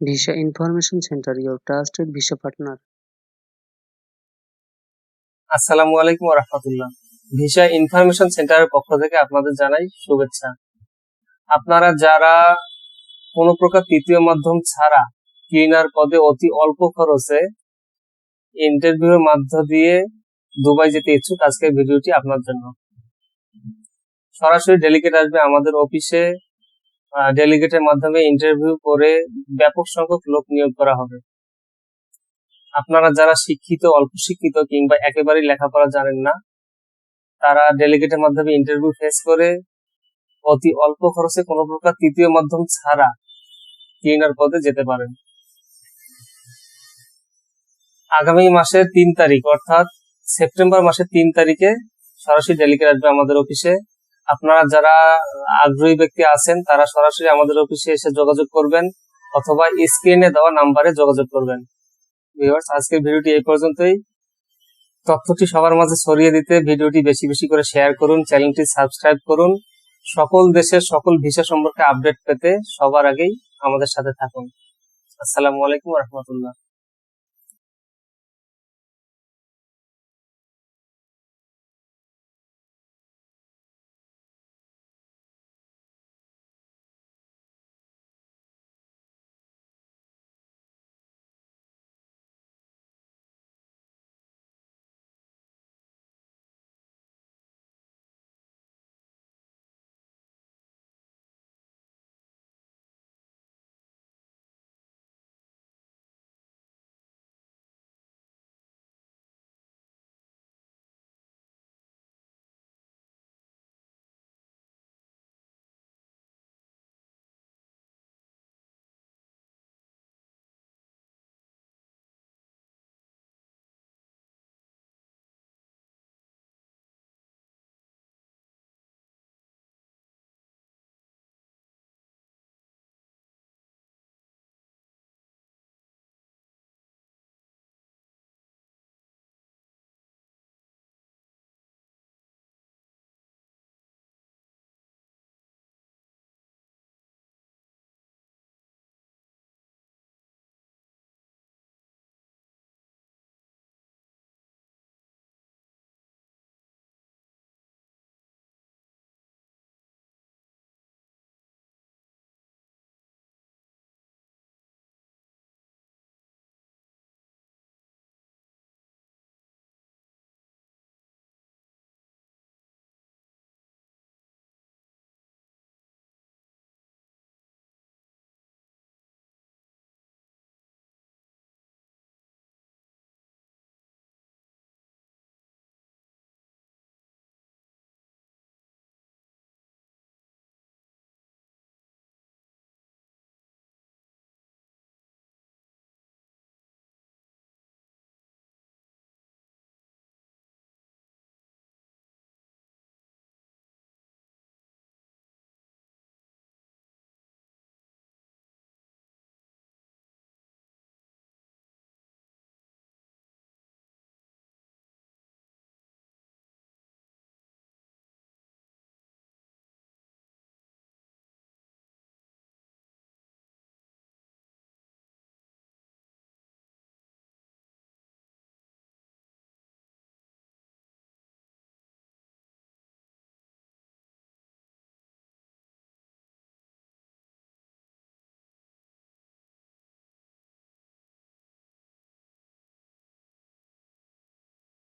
Visa Information Center, your trusted visa partner. আসসালামু আলাইকুম ওয়া রাহমাতুল্লাহ। ভিসা ইনফরমেশন সেন্টারের পক্ষ থেকে আপনাদের জানাই শুভেচ্ছা। আপনারা যারা কোনো প্রকার তৃতীয় মাধ্যম ছাড়া ক্লিনার পদে অতি অল্প খরচে ইন্টারভিউর মধ্য দিয়ে দুবাই যেতে ইচ্ছুক, আজকের ভিডিওটি আপনার জন্য। সরাসরি ডেলিগেট আসবে আমাদের অফিসে, ডেলিগেটের মাধ্যমে ইন্টারভিউ করে ব্যাপক সংখ্যক লোক নিয়োগ করা হবে। আপনারা যারা শিক্ষিত, অল্প শিক্ষিত কিংবা একেবারেই লেখাপড়া জানেন না, তারা ডেলিগেটের মাধ্যমে ইন্টারভিউ ফেস করে অতি অল্প খরচে কোনো প্রকার তৃতীয় মাধ্যম ছাড়া ক্লিনার পদে যেতে পারেন। আগামী মাসের 3 তারিখ অর্থাৎ সেপ্টেম্বর মাসের 3 তারিখে সরাসরি ডেলিগেট আসবে আমাদের অফিসে। আপনারা যারা আগ্রহী ব্যক্তি আছেন তারা সরাসরি আমাদের অফিসে এসে যোগাযোগ করবেন অথবা স্ক্রিনে দেওয়া নাম্বারে যোগাযোগ করবেন। ভিউয়ার্স, আজকের ভিডিওটি এই পর্যন্তই। তথ্যটি সবার মাঝে ছড়িয়ে দিতে ভিডিওটি বেশি বেশি করে শেয়ার করুন, চ্যানেলটি সাবস্ক্রাইব করুন। সকল দেশের সকল ভিসা সম্পর্কে আপডেট পেতে সবার আগেই আমাদের সাথে থাকুন। আসসালামু আলাইকুম ওয়া রাহমাতুল্লাহ।